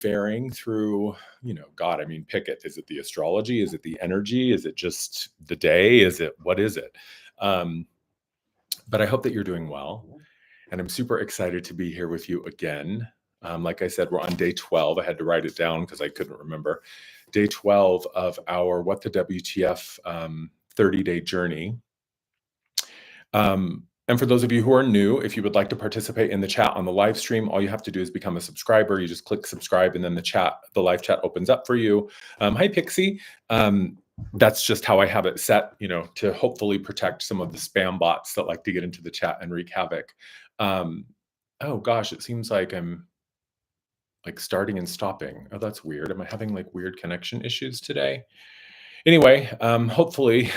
varying through, God, I mean, pick it. Is it the astrology? Is it the energy? Is it just the day? What is it? But I hope that you're doing well. And I'm super excited to be here with you again. Like I said, we're on day 12. I had to write it down because I couldn't remember. Day 12 of our What the WTF 30-day journey. And for those of you who are new, if you would like to participate in the chat on the live stream, all you have to do is become a subscriber. You just click subscribe and then the live chat opens up for you. Hi, Pixie. That's just how I have it set, to hopefully protect some of the spam bots that like to get into the chat and wreak havoc. Oh gosh, it seems like I'm like starting and stopping. Oh, that's weird. Am I having like weird connection issues today? Anyway, hopefully,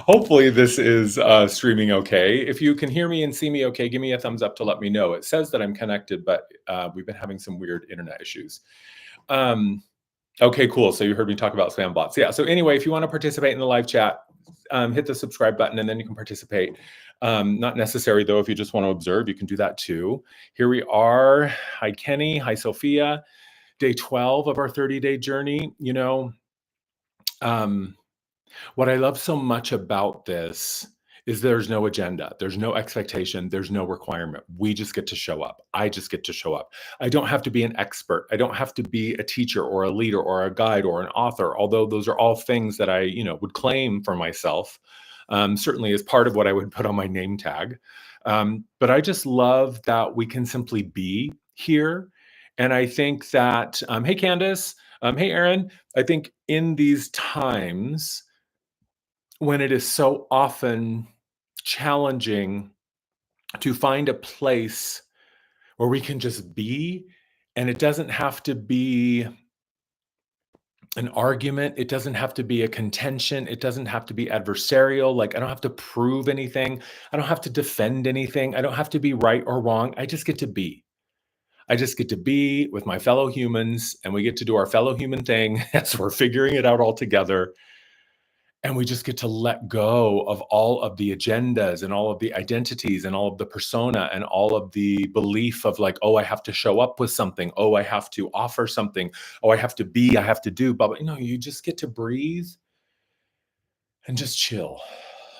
hopefully this is streaming okay. If you can hear me and see me okay, give me a thumbs up to let me know. It says that I'm connected, but we've been having some weird internet issues. Okay, cool. So you heard me talk about spam bots. Yeah. So anyway, if you want to participate in the live chat, hit the subscribe button and then you can participate. Not necessary though. If you just want to observe, you can do that too. Here we are. Hi, Kenny. Hi, Sophia. Day 12 of our 30-day journey. What I love so much about this is there's no agenda. There's no expectation. There's no requirement. We just get to show up. I just get to show up. I don't have to be an expert. I don't have to be a teacher or a leader or a guide or an author, although those are all things that I, would claim for myself, certainly as part of what I would put on my name tag. But I just love that we can simply be here. And I think that, hey, Candace, hey, Aaron, I think in these times when it is so often challenging to find a place where we can just be, and it doesn't have to be an argument. It doesn't have to be a contention. It doesn't have to be adversarial. Like, I don't have to prove anything. I don't have to defend anything. I don't have to be right or wrong. I just get to be. I just get to be with my fellow humans, and we get to do our fellow human thing as we're figuring it out all together. And we just get to let go of all of the agendas and all of the identities and all of the persona and all of the belief of like, oh, I have to show up with something. Oh, I have to offer something. Oh, I have to be, I have to do. But you just get to breathe and just chill,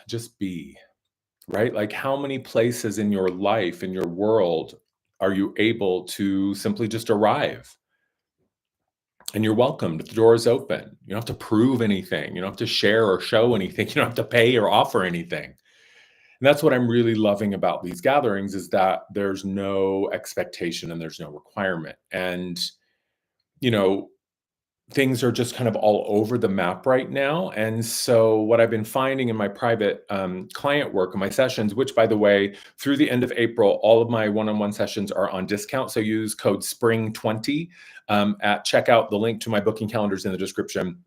just be, right? Like, how many places in your life, in your world, are you able to simply just arrive? And you're welcome. The door is open. You don't have to prove anything. You don't have to share or show anything. You don't have to pay or offer anything. And that's what I'm really loving about these gatherings, is that there's no expectation and there's no requirement. And, things are just kind of all over the map right now. And so what I've been finding in my private client work and my sessions, which, by the way, through the end of April, all of my one-on-one sessions are on discount. So use code SPRING20 at checkout. The link to my booking calendar is in the description.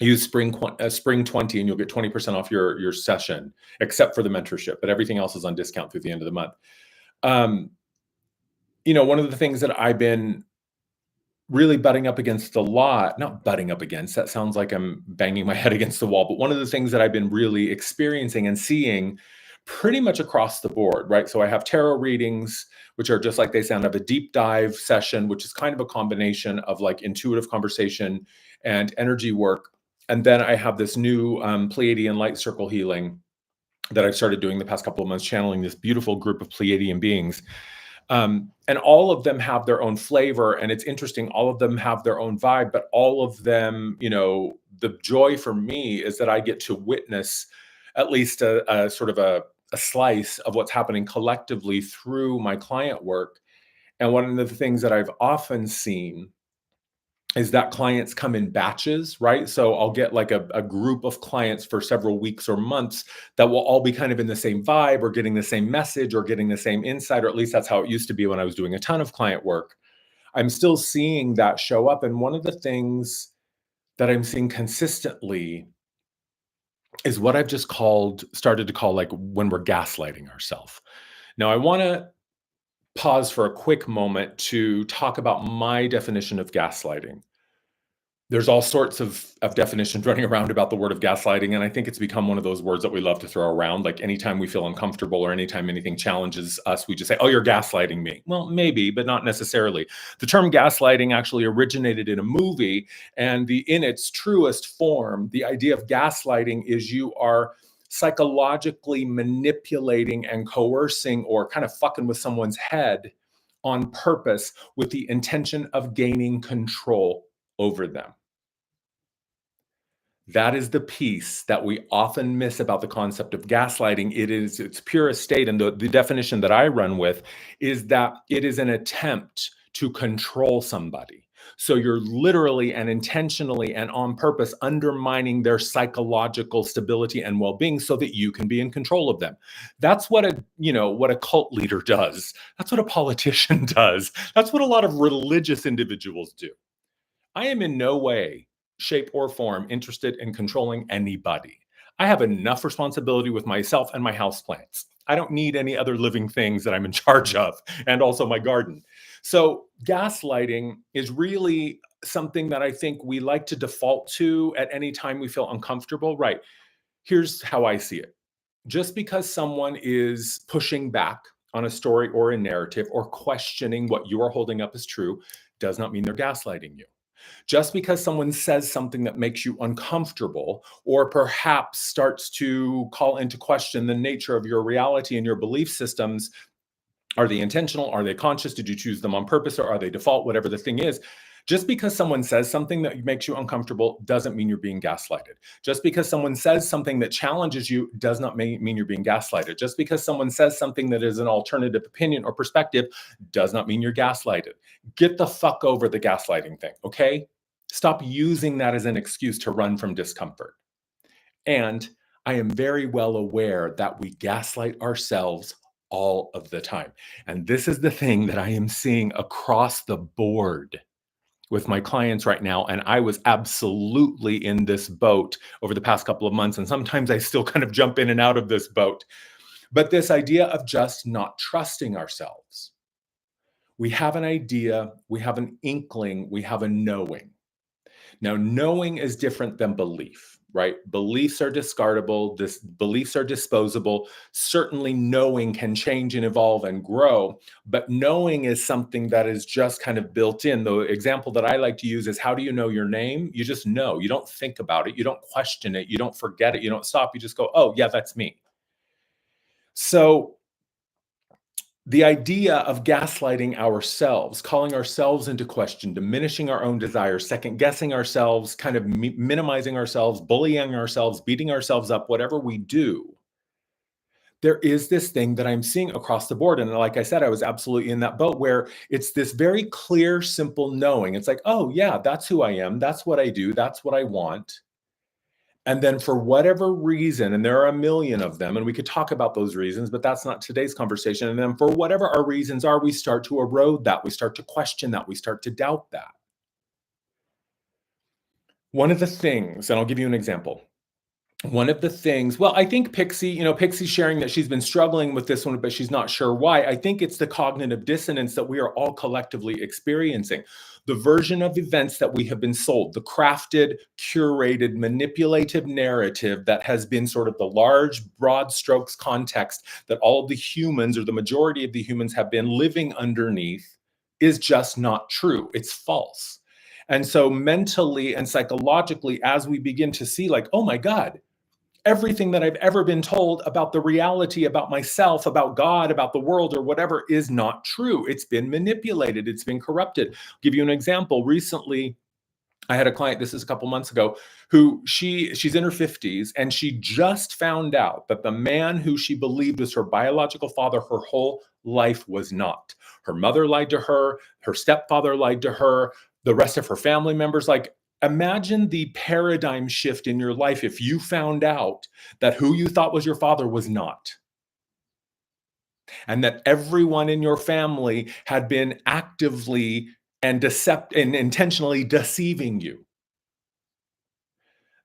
Use SPRING20 and you'll get 20% off your session, except for the mentorship. But everything else is on discount through the end of the month. One of the things that I've been really butting up against a lot, not butting up against, that sounds like I'm banging my head against the wall, but one of the things that I've been really experiencing and seeing pretty much across the board, right? So I have tarot readings, which are just like they sound. I have a deep dive session, which is kind of a combination of like intuitive conversation and energy work. And then I have this new Pleiadian light circle healing that I've started doing the past couple of months, channeling this beautiful group of Pleiadian beings. And all of them have their own flavor, and it's interesting. All of them have their own vibe, but all of them, the joy for me is that I get to witness at least a sort of a slice of what's happening collectively through my client work. And one of the things that I've often seen is that clients come in batches, right? So I'll get like a group of clients for several weeks or months that will all be kind of in the same vibe or getting the same message or getting the same insight, or at least that's how it used to be when I was doing a ton of client work. I'm still seeing that show up. And one of the things that I'm seeing consistently is what I've just started to call like when we're gaslighting ourselves. Now, I want to pause for a quick moment to talk about my definition of gaslighting. There's all sorts of definitions running around about the word of gaslighting, and I think it's become one of those words that we love to throw around. Like anytime we feel uncomfortable or anytime anything challenges us, we just say, "Oh, you're gaslighting me." Well, maybe, but not necessarily. The term gaslighting actually originated in a movie, and in its truest form, the idea of gaslighting is you are psychologically manipulating and coercing or kind of fucking with someone's head on purpose with the intention of gaining control over them. That is the piece that we often miss about the concept of gaslighting. It is its purest state, and the definition that I run with is that it is an attempt to control somebody. So you're literally and intentionally and on purpose undermining their psychological stability and well-being so that you can be in control of them. That's what a cult leader does. That's what a politician does. That's what a lot of religious individuals do. I am in no way, shape, or form interested in controlling anybody. I have enough responsibility with myself and my houseplants. I don't need any other living things that I'm in charge of, and also my garden. So, gaslighting is really something that I think we like to default to at any time we feel uncomfortable. Right. Here's how I see it: just because someone is pushing back on a story or a narrative or questioning what you are holding up as true does not mean they're gaslighting you. Just because someone says something that makes you uncomfortable or perhaps starts to call into question the nature of your reality and your belief systems, are they intentional? Are they conscious? Did you choose them on purpose or are they default? Whatever the thing is, just because someone says something that makes you uncomfortable doesn't mean you're being gaslighted. Just because someone says something that challenges you does not mean you're being gaslighted. Just because someone says something that is an alternative opinion or perspective does not mean you're gaslighted. Get the fuck over the gaslighting thing, okay? Stop using that as an excuse to run from discomfort. And I am very well aware that we gaslight ourselves all of the time. And this is the thing that I am seeing across the board with my clients right now. And I was absolutely in this boat over the past couple of months. And sometimes I still kind of jump in and out of this boat. But this idea of just not trusting ourselves. We have an idea, we have an inkling, we have a knowing. Now, knowing is different than belief, right? Beliefs are discardable, beliefs are disposable. Certainly, knowing can change and evolve and grow, but knowing is something that is just kind of built in. The example that I like to use is, how do you know your name? You just know. You don't think about it, you don't question it, you don't forget it, you don't stop. You just go, oh, yeah, that's me. So, the idea of gaslighting ourselves, calling ourselves into question, diminishing our own desires, second guessing ourselves, kind of minimizing ourselves, bullying ourselves, beating ourselves up, whatever we do, there is this thing that I'm seeing across the board. And like I said, I was absolutely in that boat where it's this very clear, simple knowing. It's like, oh, yeah, that's who I am. That's what I do. That's what I want. And then for whatever reason, and there are a million of them, and we could talk about those reasons, but that's not today's conversation. And then for whatever our reasons are, we start to erode that. We start to question that. We start to doubt that. One of the things, and I'll give you an example. One of the things, well, I think Pixie's sharing that she's been struggling with this one, but she's not sure why. I think it's the cognitive dissonance that we are all collectively experiencing. The version of events that we have been sold, the crafted, curated, manipulative narrative that has been sort of the large, broad strokes context that all of the humans or the majority of the humans have been living underneath is just not true. It's false. And so mentally and psychologically, as we begin to see, like, oh my God, everything that I've ever been told about the reality, about myself, about God, about the world, or whatever is not true. It's been manipulated, it's been corrupted. I'll give you an example. Recently, I had a client, this is a couple months ago, who she's in her 50s, and she just found out that the man who she believed was her biological father her whole life was not. Her mother lied to her stepfather lied to her, the rest of her family members. Like, imagine the paradigm shift in your life if you found out that who you thought was your father was not, and that everyone in your family had been actively and intentionally deceiving you.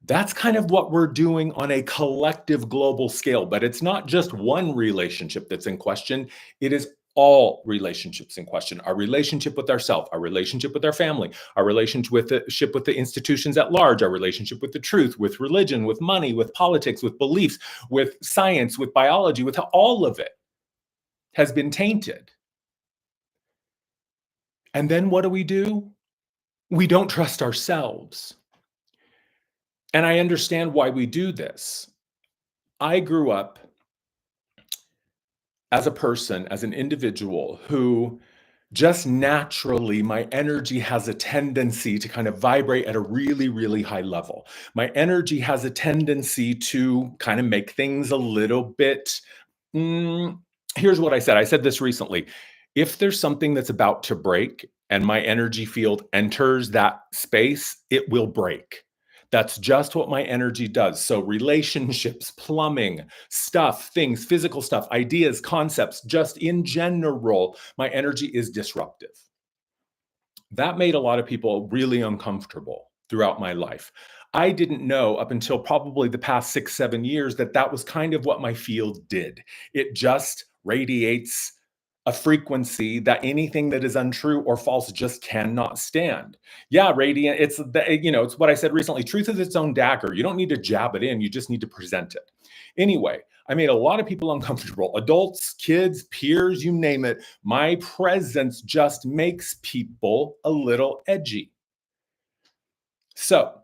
That's kind of what we're doing on a collective global scale, but it's not just one relationship that's in question. It is all relationships in question, our relationship with ourselves, our relationship with our family, our relationship with the institutions at large, our relationship with the truth, with religion, with money, with politics, with beliefs, with science, with biology, with all of it has been tainted. And then what do? We don't trust ourselves. And I understand why we do this. I grew up as a person, as an individual who just naturally, my energy has a tendency to kind of vibrate at a really, really high level. My energy has a tendency to kind of make things a little bit. mm, Here's what I said. I said this recently. If there's something that's about to break and my energy field enters that space, it will break. That's just what my energy does. So, relationships, plumbing, stuff, things, physical stuff, ideas, concepts, just in general, my energy is disruptive. That made a lot of people really uncomfortable throughout my life. I didn't know up until probably the past 6, 7 years that that was kind of what my field did. It just radiates a frequency that anything that is untrue or false just cannot stand. Yeah, radiant, it's what I said recently. Truth is its own dagger. You don't need to jab it in, you just need to present it. Anyway, I made a lot of people uncomfortable. Adults, kids, peers, you name it. My presence just makes people a little edgy. So,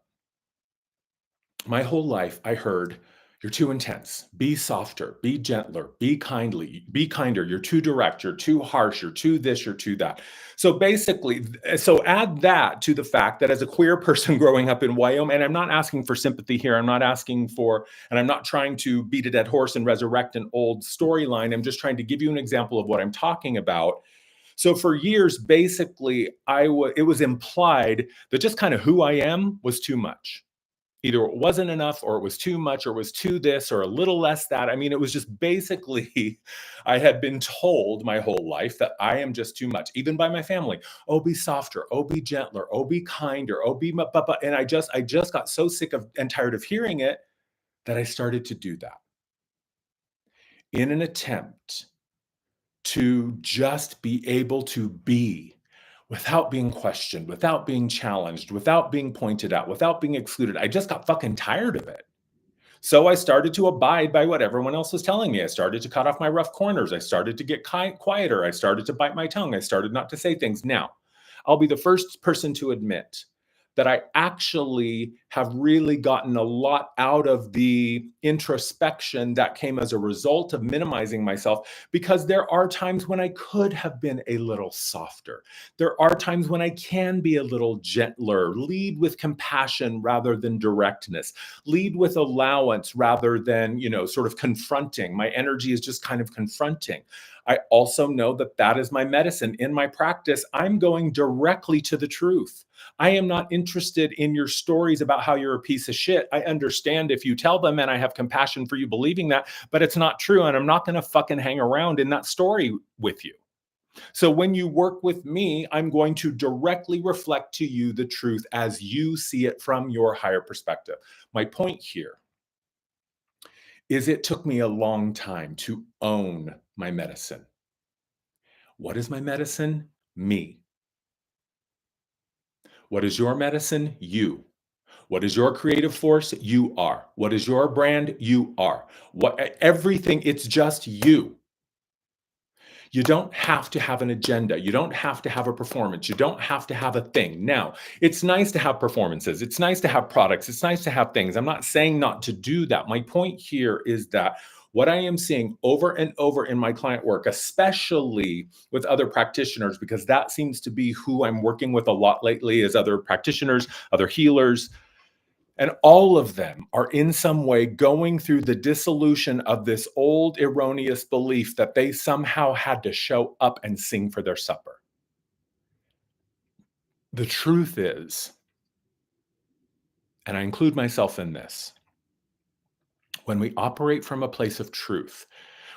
my whole life, I heard, you're too intense. Be softer, be gentler, be kindly, be kinder. You're too direct, you're too harsh, you're too this, you're too that. So basically, so add that to the fact that as a queer person growing up in Wyoming, and I'm not asking for sympathy here, I'm not asking for, and I'm not trying to beat a dead horse and resurrect an old storyline. I'm just trying to give you an example of what I'm talking about. So for years, basically, it was implied that just kind of who I am was too much. Either it wasn't enough or it was too much or it was too this or a little less that. I mean, it was just basically, I had been told my whole life that I am just too much, even by my family. Oh, be softer. Oh, be gentler. Oh, be kinder. Oh, and I just got so sick of and tired of hearing it that I started to do that in an attempt to just be able to be without being questioned, without being challenged, without being pointed out, without being excluded. I just got fucking tired of it. So I started to abide by what everyone else was telling me. I started to cut off my rough corners. I started to get quieter. I started to bite my tongue. I started not to say things. Now, I'll be the first person to admit that I actually have really gotten a lot out of the introspection that came as a result of minimizing myself, because there are times when I could have been a little softer. There are times when I can be a little gentler, lead with compassion rather than directness, lead with allowance rather than, sort of confronting. My energy is just kind of confronting. I also know that that is my medicine. In my practice, I'm going directly to the truth. I am not interested in your stories about how you're a piece of shit. I understand if you tell them, and I have compassion for you believing that, but it's not true. And I'm not going to fucking hang around in that story with you. So when you work with me, I'm going to directly reflect to you the truth as you see it from your higher perspective. My point here is it took me a long time to own my medicine. What is my medicine? Me. What is your medicine? You. What is your creative force? You are. What is your brand? You are. Everything, it's just you. You don't have to have an agenda. You don't have to have a performance. You don't have to have a thing. Now, it's nice to have performances. It's nice to have products. It's nice to have things. I'm not saying not to do that. My point here is that what I am seeing over and over in my client work, especially with other practitioners, because that seems to be who I'm working with a lot lately, is other practitioners, other healers, and all of them are in some way going through the dissolution of this old erroneous belief that they somehow had to show up and sing for their supper. The truth is, and I include myself in this, when we operate from a place of truth,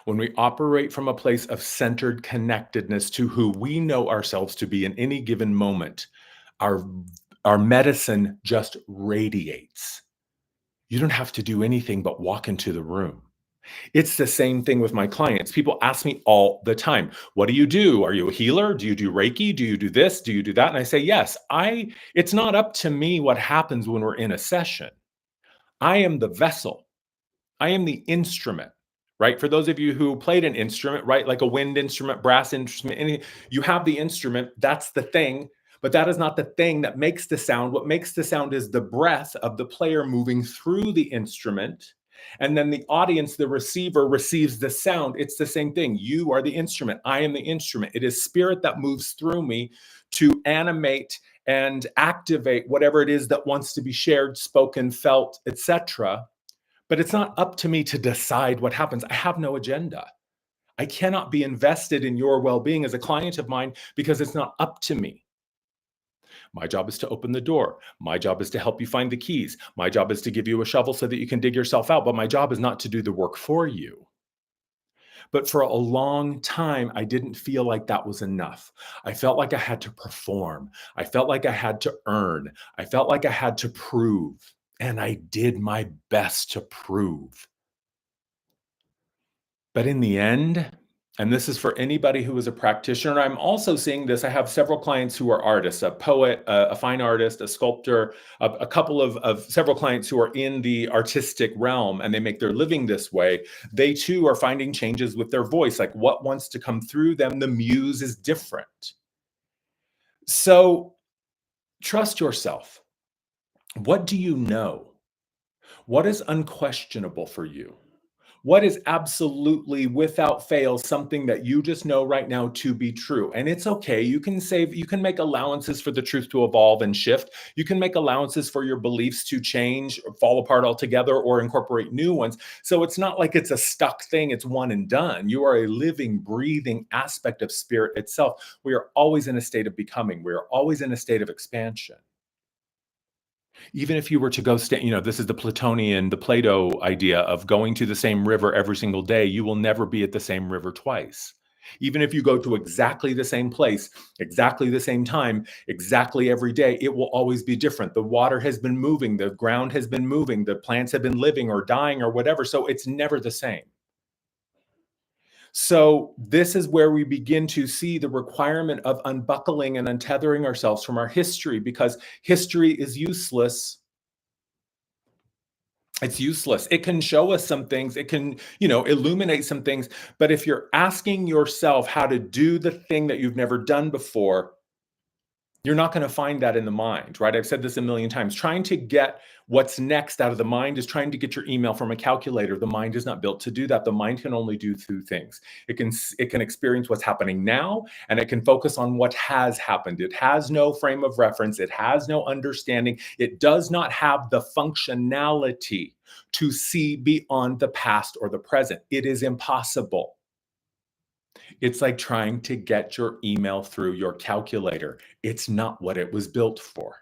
when we operate from a place of centered connectedness to who we know ourselves to be in any given moment, our, our medicine just radiates. You don't have to do anything but walk into the room. It's the same thing with my clients. People ask me all the time, "What do you do? Are you a healer? Do you do Reiki? Do you do this? Do you do that?" And I say, "Yes, I it's not up to me what happens when we're in a session. I am the vessel. I am the instrument." Right? For those of you who played an instrument, right? Like a wind instrument, brass instrument, you have the instrument, that's the thing, but that is not the thing that makes the sound. What makes the sound is the breath of the player moving through the instrument. And then the audience, the receiver, receives the sound. It's the same thing. You are the instrument. I am the instrument. It is spirit that moves through me to animate and activate whatever it is that wants to be shared, spoken, felt, etc. But it's not up to me to decide what happens. I have no agenda. I cannot be invested in your well being as a client of mine because it's not up to me. My job is to open the door. My job is to help you find the keys. My job is to give you a shovel so that you can dig yourself out. But my job is not to do the work for you. But for a long time, I didn't feel like that was enough. I felt like I had to perform. I felt like I had to earn. I felt like I had to prove. And I did my best to prove. But in the end, and this is for anybody who is a practitioner, I'm also seeing this. I have several clients who are artists, a poet, a fine artist, a sculptor, a couple of several clients who are in the artistic realm and they make their living this way. They too are finding changes with their voice, like what wants to come through them. The muse is different. So trust yourself. What do you know? What is unquestionable for you? What is absolutely without fail something that you just know right now to be true? And it's okay. You can make allowances for the truth to evolve and shift. You can make allowances for your beliefs to change, or fall apart altogether, or incorporate new ones. So it's not like it's a stuck thing, it's one and done. You are a living, breathing aspect of spirit itself. We are always in a state of becoming, we are always in a state of expansion. Even if you were to go stay, this is the Platonian, the Plato idea of going to the same river every single day, you will never be at the same river twice. Even if you go to exactly the same place, exactly the same time, exactly every day, it will always be different. The water has been moving, the ground has been moving, the plants have been living or dying or whatever. So it's never the same. So, this is where we begin to see the requirement of unbuckling and untethering ourselves from our history because history is useless. It's useless. It can show us some things. It can, illuminate some things. But if you're asking yourself how to do the thing that you've never done before, you're not going to find that in the mind, right? I've said this a million times. Trying to get what's next out of the mind is trying to get your email from a calculator. The mind is not built to do that. The mind can only do two things. It can experience what's happening now, and it can focus on what has happened. It has no frame of reference. It has no understanding. It does not have the functionality to see beyond the past or the present. It is impossible. It's like trying to get your email through your calculator. It's not what it was built for.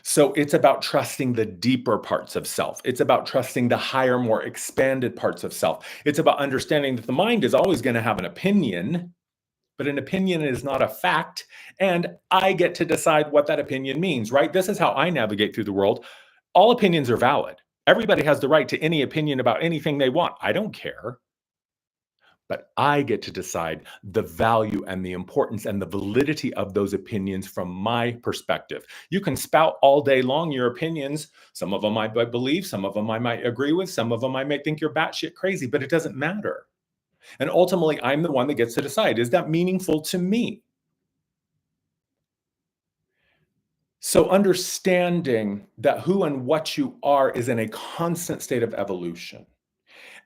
So it's about trusting the deeper parts of self. It's about trusting the higher, more expanded parts of self. It's about understanding that the mind is always going to have an opinion, but an opinion is not a fact. And I get to decide what that opinion means, right? This is how I navigate through the world. All opinions are valid. Everybody has the right to any opinion about anything they want. I don't care. But I get to decide the value and the importance and the validity of those opinions from my perspective. You can spout all day long your opinions. Some of them I might believe, some of them I might agree with, some of them I might think you're batshit crazy, but it doesn't matter. And ultimately, I'm the one that gets to decide, is that meaningful to me? So, understanding that who and what you are is in a constant state of evolution.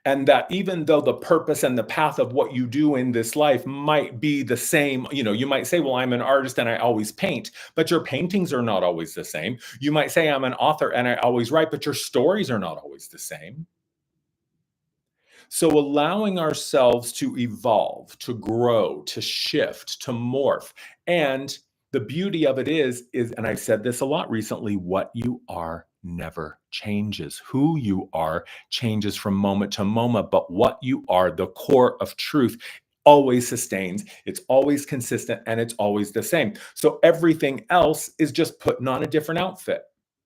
And that even though the purpose and the path of what you do in this life might be the same, you might say, well, I'm an artist and I always paint, but your paintings are not always the same. You might say, I'm an author and I always write, but your stories are not always the same. So allowing ourselves to evolve, to grow, to shift, to morph. And the beauty of it is, and I've said this a lot recently, what you are never changes. Who you are changes from moment to moment, but what you are, the core of truth, always sustains. It's always consistent and it's always the same. So everything else is just putting on a different outfit,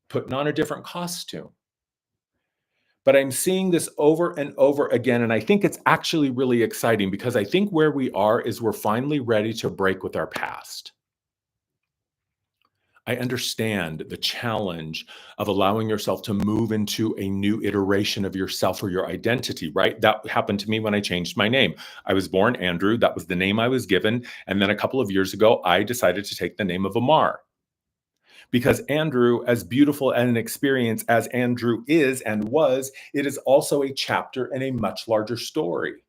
putting on a different costume. But I'm seeing this over and over again. And I think it's actually really exciting because I think where we are is we're finally ready to break with our past. I understand the challenge of allowing yourself to move into a new iteration of yourself or your identity, right? That happened to me when I changed my name. I was born Andrew, that was the name I was given. And then a couple of years ago, I decided to take the name of Amar because Andrew, as beautiful and an experience as Andrew is and was, it is also a chapter in a much larger story.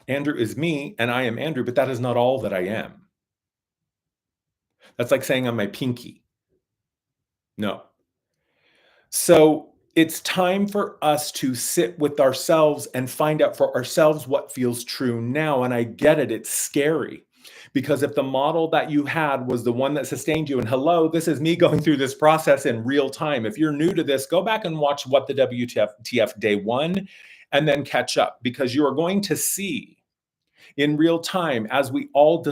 Andrew is me and I am Andrew, but that is not all that I am. That's like saying I'm my pinky. No. So it's time for us to sit with ourselves and find out for ourselves what feels true now. And I get it, it's scary. Because if the model that you had was the one that sustained you, and hello, this is me going through this process in real time. If you're new to this, go back and watch What the WTF Day One and then catch up because you are going to see in real time as we all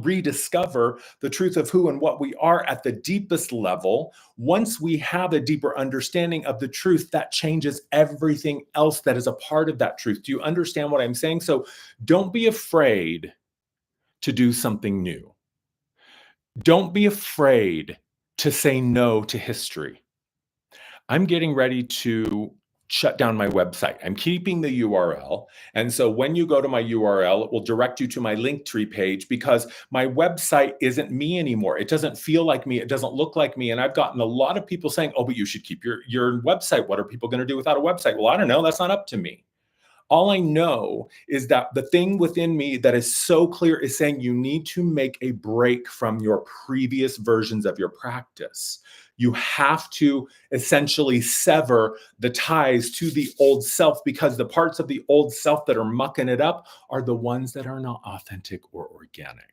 rediscover the truth of who and what we are at the deepest level. Once we have a deeper understanding of the truth, that changes everything else that is a part of that truth. Do you understand what I'm saying? So don't be afraid to do something new. Don't be afraid to say no to history. I'm getting ready to shut down my website. I'm keeping the URL. And so when you go to my URL, it will direct you to my Linktree page because my website isn't me anymore. It doesn't feel like me. It doesn't look like me. And I've gotten a lot of people saying, oh, but you should keep your website. What are people going to do without a website? Well, I don't know. That's not up to me. All I know is that the thing within me that is so clear is saying you need to make a break from your previous versions of your practice. You have to essentially sever the ties to the old self because the parts of the old self that are mucking it up are the ones that are not authentic or organic.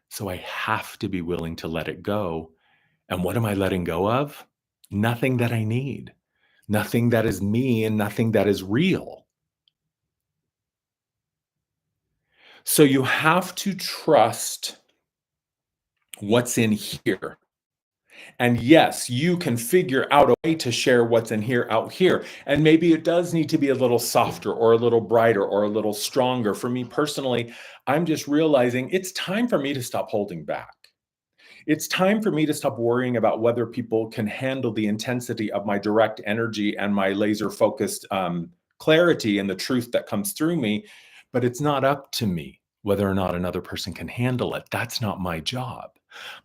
So I have to be willing to let it go. And what am I letting go of? Nothing that I need, nothing that is me, and nothing that is real. So you have to trust what's in here. And yes, you can figure out a way to share what's in here out here. And maybe it does need to be a little softer or a little brighter or a little stronger. For me personally, I'm just realizing it's time for me to stop holding back. It's time for me to stop worrying about whether people can handle the intensity of my direct energy and my laser focused clarity and the truth that comes through me. But it's not up to me whether or not another person can handle it. That's not my job.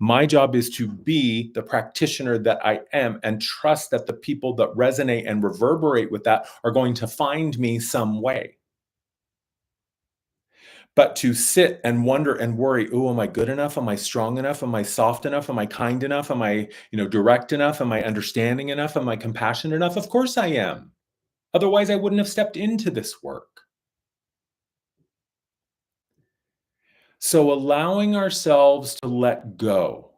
My job is to be the practitioner that I am and trust that the people that resonate and reverberate with that are going to find me some way. But to sit and wonder and worry, "Oh, am I good enough? Am I strong enough? Am I soft enough? Am I kind enough? Am I, direct enough? Am I understanding enough? Am I compassionate enough?" Of course I am. Otherwise, I wouldn't have stepped into this work. So allowing ourselves to let go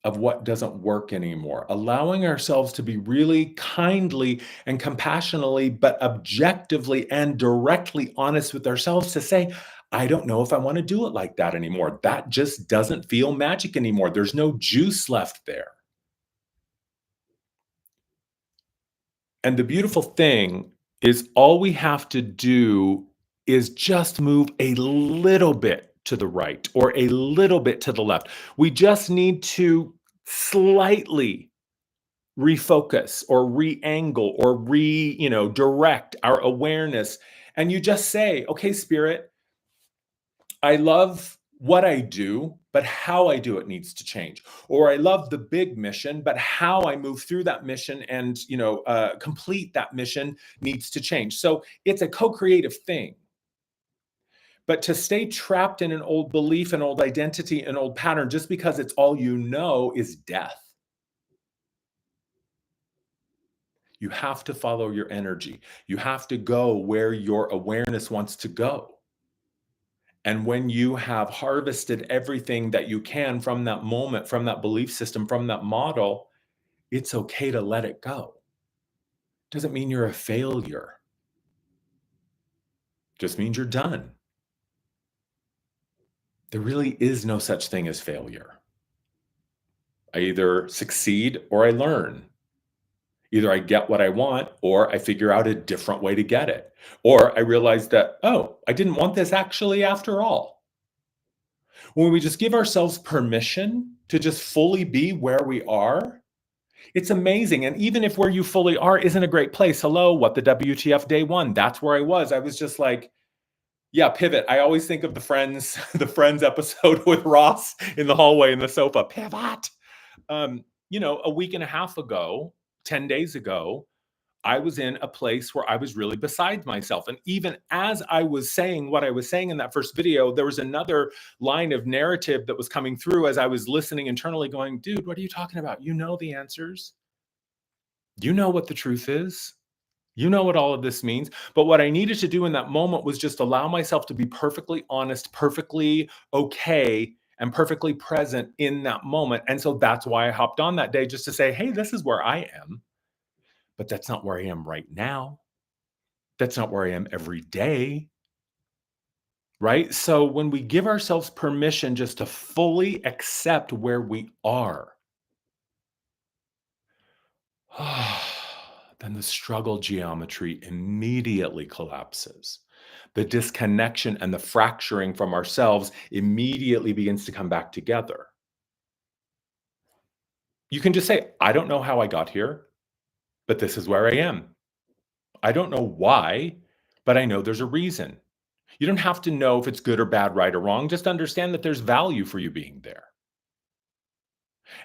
of what doesn't work anymore, allowing ourselves to be really kindly and compassionately, but objectively and directly honest with ourselves to say, I don't know if I want to do it like that anymore. That just doesn't feel magic anymore. There's no juice left there. And the beautiful thing is, all we have to do is just move a little bit to the right or a little bit to the left. We just need to slightly refocus or re-angle or direct our awareness. And you just say, okay, spirit, I love what I do, but how I do it needs to change. Or I love the big mission, but how I move through that mission and complete that mission needs to change. So it's a co-creative thing. But to stay trapped in an old belief, an old identity, an old pattern, just because it's all you know is death. You have to follow your energy. You have to go where your awareness wants to go. And when you have harvested everything that you can from that moment, from that belief system, from that model, it's okay to let it go. Doesn't mean you're a failure. Just means you're done. There really is no such thing as failure. I either succeed or I learn. Either I get what I want or I figure out a different way to get it. Or I realize that, oh, I didn't want this actually after all. When we just give ourselves permission to just fully be where we are, it's amazing. And even if where you fully are isn't a great place, hello, what the WTF day one? That's where I was. I was just like, yeah, pivot. I always think of the Friends, the Friends episode with Ross in the hallway in the sofa. Pivot. A week and a half ago, 10 days ago, I was in a place where I was really beside myself. And even as I was saying what I was saying in that first video, there was another line of narrative that was coming through as I was listening internally, going, dude, what are you talking about? You know the answers. You know what the truth is. You know what all of this means. But what I needed to do in that moment was just allow myself to be perfectly honest, perfectly okay, and perfectly present in that moment. And so that's why I hopped on that day, just to say, hey, this is where I am, but that's not where I am right now. That's not where I am every day. Right. So when we give ourselves permission just to fully accept where we are, then the struggle geometry immediately collapses. The disconnection and the fracturing from ourselves immediately begins to come back together. You can just say, I don't know how I got here, but this is where I am. I don't know why, but I know there's a reason. You don't have to know if it's good or bad, right or wrong. Just understand that there's value for you being there.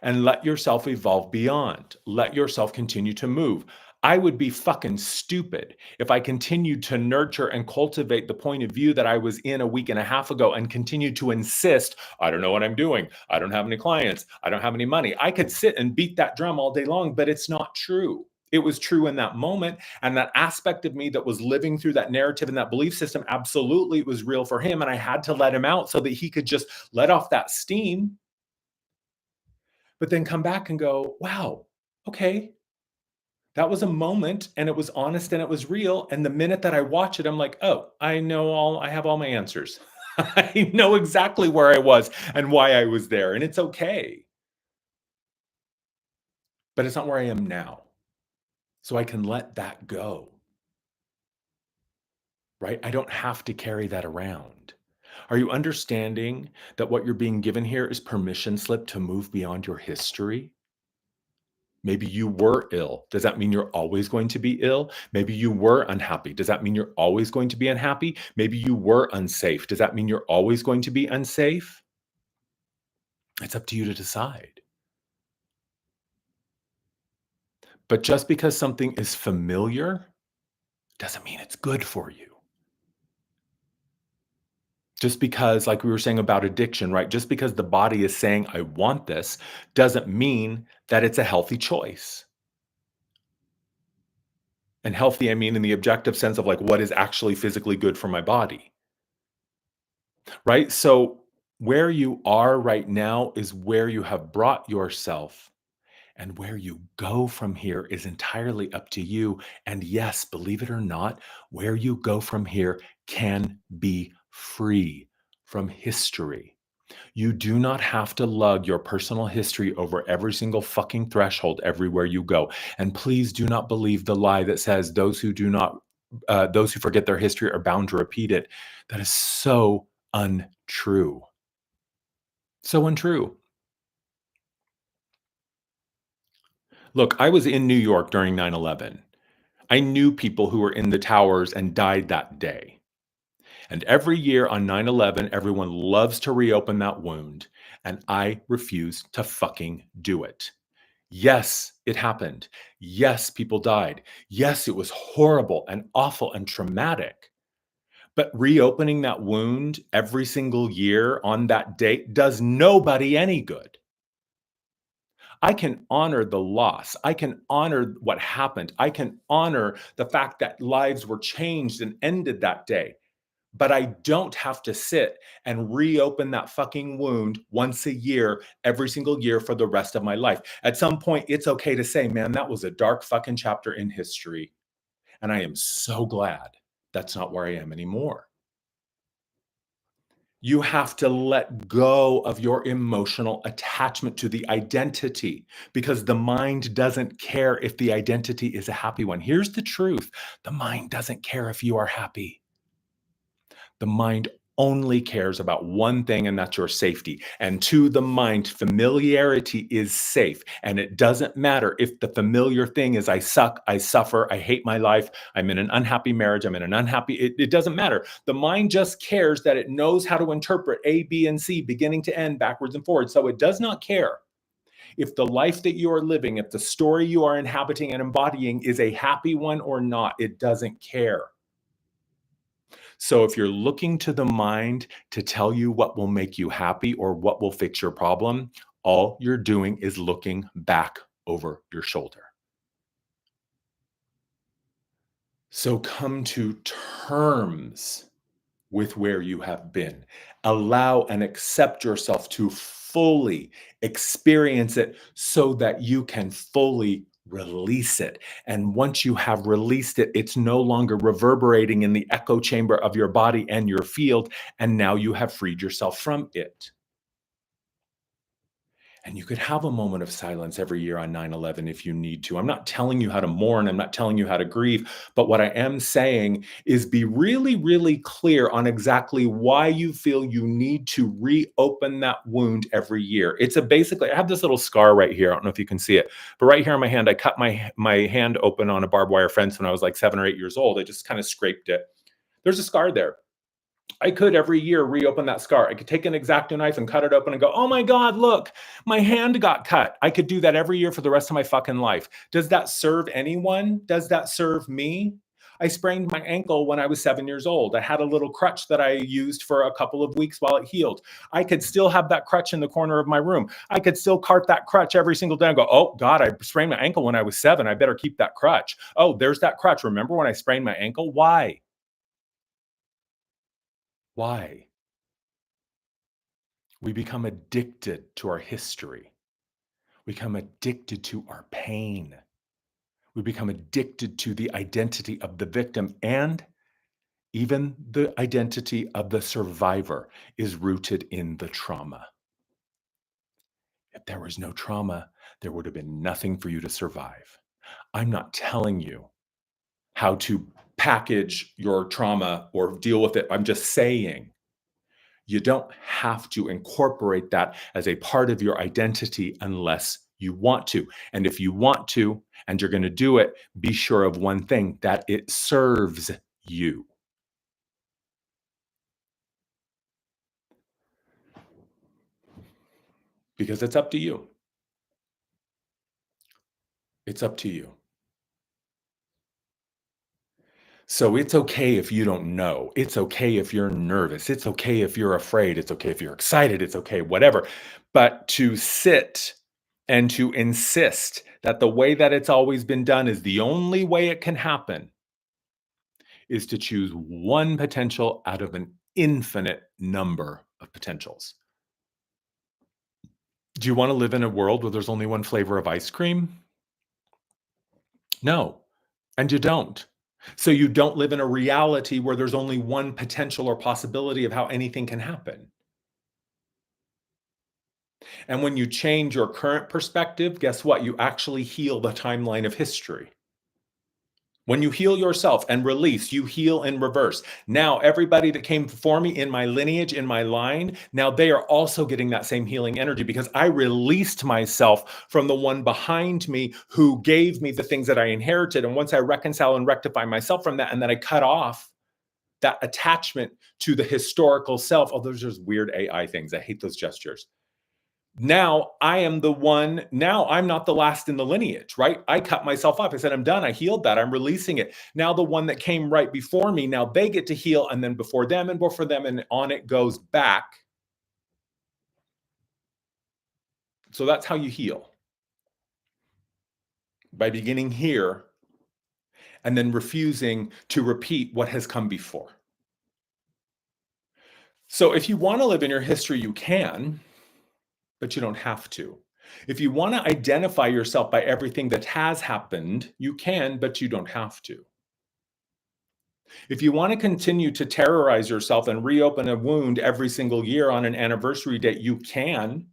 And let yourself evolve beyond. Let yourself continue to move. I would be fucking stupid if I continued to nurture and cultivate the point of view that I was in a week and a half ago and continued to insist, I don't know what I'm doing. I don't have any clients. I don't have any money. I could sit and beat that drum all day long, but it's not true. It was true in that moment. And that aspect of me that was living through that narrative and that belief system, absolutely, it was real for him. And I had to let him out so that he could just let off that steam, but then come back and go, wow, okay, that was a moment and it was honest and it was real. And the minute that I watch it, I'm like, oh, I have all my answers. I know exactly where I was and why I was there. And it's okay. But it's not where I am now. So I can let that go, right? I don't have to carry that around. Are you understanding that what you're being given here is permission slip to move beyond your history? Maybe you were ill. Does that mean you're always going to be ill? Maybe you were unhappy. Does that mean you're always going to be unhappy? Maybe you were unsafe. Does that mean you're always going to be unsafe? It's up to you to decide. But just because something is familiar doesn't mean it's good for you. Just because, like we were saying about addiction, right? Just because the body is saying, I want this, doesn't mean that it's a healthy choice. And healthy, I mean in the objective sense of like what is actually physically good for my body. Right? So, where you are right now is where you have brought yourself, and where you go from here is entirely up to you. And yes, believe it or not, where you go from here can be free from history. You do not have to lug your personal history over every single fucking threshold everywhere you go. And please do not believe the lie that says those who forget their history are bound to repeat it. That is so untrue. So untrue. Look, I was in New York during 9/11. I knew people who were in the towers and died that day. And every year on 9/11, everyone loves to reopen that wound. And I refuse to fucking do it. Yes, it happened. Yes, people died. Yes, it was horrible and awful and traumatic. But reopening that wound every single year on that date does nobody any good. I can honor the loss. I can honor what happened. I can honor the fact that lives were changed and ended that day. But I don't have to sit and reopen that fucking wound once a year, every single year for the rest of my life. At some point, it's okay to say, man, that was a dark fucking chapter in history. And I am so glad that's not where I am anymore. You have to let go of your emotional attachment to the identity because the mind doesn't care if the identity is a happy one. Here's the truth: the mind doesn't care if you are happy. The mind only cares about one thing, and that's your safety. And to the mind, familiarity is safe. And it doesn't matter if the familiar thing is I suck, I suffer, I hate my life, I'm in an unhappy marriage, I'm in an unhappy, it doesn't matter. The mind just cares that it knows how to interpret A, B, and C, beginning to end, backwards and forwards. So it does not care if the life that you are living, if the story you are inhabiting and embodying is a happy one or not. It doesn't care. So if you're looking to the mind to tell you what will make you happy or what will fix your problem, all you're doing is looking back over your shoulder. So come to terms with where you have been. Allow and accept yourself to fully experience it so that you can fully release it. And once you have released it, it's no longer reverberating in the echo chamber of your body and your field. And now you have freed yourself from it. And you could have a moment of silence every year on 9/11 if you need to. I'm not telling you how to mourn. I'm not telling you how to grieve. But what I am saying is be really, really clear on exactly why you feel you need to reopen that wound every year. It's a basically, I have this little scar right here. I don't know if you can see it, but right here on my hand, I cut my hand open on a barbed wire fence when I was like 7 or 8 years old. I just kind of scraped it. There's a scar there. I could every year reopen that scar. I could take an X-Acto knife and cut it open and go, oh my God, look, my hand got cut. I could do that every year for the rest of my fucking life. Does that serve anyone? Does that serve me? I sprained my ankle when I was 7 years old. I had a little crutch that I used for a couple of weeks while it healed. I could still have that crutch in the corner of my room. I could still cart that crutch every single day and go, oh God, I sprained my ankle when I was 7. I better keep that crutch. Oh, there's that crutch. Remember when I sprained my ankle? Why? Why? We become addicted to our history. We become addicted to our pain. We become addicted to the identity of the victim, and even the identity of the survivor is rooted in the trauma. If there was no trauma, there would have been nothing for you to survive. I'm not telling you how to package your trauma or deal with it. I'm just saying you don't have to incorporate that as a part of your identity unless you want to. And if you want to, and you're going to do it, be sure of one thing, that it serves you. Because it's up to you. It's up to you. So it's okay if you don't know. It's okay if you're nervous. It's okay if you're afraid. It's okay if you're excited. It's okay, whatever. But to sit and to insist that the way that it's always been done is the only way it can happen is to choose one potential out of an infinite number of potentials. Do you want to live in a world where there's only one flavor of ice cream? No, and you don't. So you don't live in a reality where there's only one potential or possibility of how anything can happen. And when you change your current perspective, guess what? You actually heal the timeline of history. When you heal yourself and release, you heal in reverse. Now, everybody that came before me in my lineage, in my line, now they are also getting that same healing energy because I released myself from the one behind me who gave me the things that I inherited. And once I reconcile and rectify myself from that, and then I cut off that attachment to the historical self. Oh, those are just weird AI things. I hate those gestures. Now I am the one, now I'm not the last in the lineage, right? I cut myself off. I said, I'm done. I healed that. I'm releasing it. Now the one that came right before me, now they get to heal. And then before them and before them, and on it goes back. So that's how you heal, by beginning here and then refusing to repeat what has come before. So if you want to live in your history, you can, but you don't have to. If you want to identify yourself by everything that has happened, you can, but you don't have to. If you want to continue to terrorize yourself and reopen a wound every single year on an anniversary date, you can,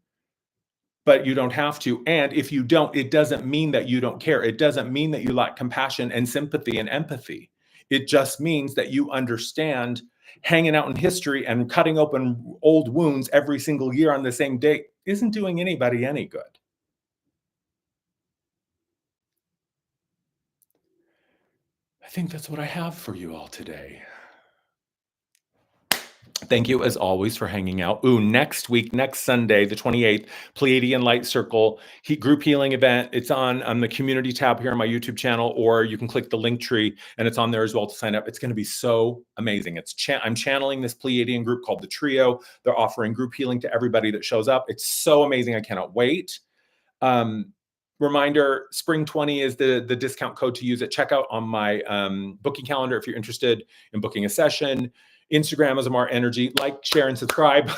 but you don't have to. And if you don't, it doesn't mean that you don't care. It doesn't mean that you lack compassion and sympathy and empathy. It just means that you understand hanging out in history and cutting open old wounds every single year on the same date isn't doing anybody any good. I think that's what I have for you all today. Thank you, as always, for hanging out. Ooh, next week, next Sunday, the 28th, Pleiadian Light Circle group healing event. It's on the community tab here on my YouTube channel, or you can click the link tree and it's on there as well to sign up. It's going to be so amazing. I'm channeling this Pleiadian group called the Trio. They're offering group healing to everybody that shows up. It's so amazing. I cannot wait. Reminder, spring 20 is the discount code to use at checkout on my booking calendar if you're interested in booking a session. Instagram is Amar Energy. Like, share, and subscribe.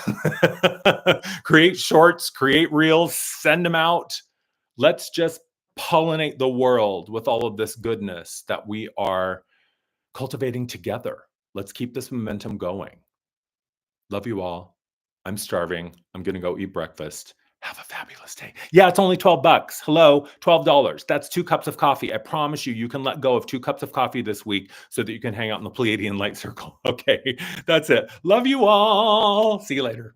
Create shorts, create reels, send them out. Let's just pollinate the world with all of this goodness that we are cultivating together. Let's keep this momentum going. Love you all. I'm starving. I'm going to go eat breakfast. Have a fabulous day. Yeah, it's only $12. Hello, $12. That's 2 cups of coffee. I promise you, you can let go of 2 cups of coffee this week so that you can hang out in the Pleiadian Light Circle. Okay, that's it. Love you all. See you later.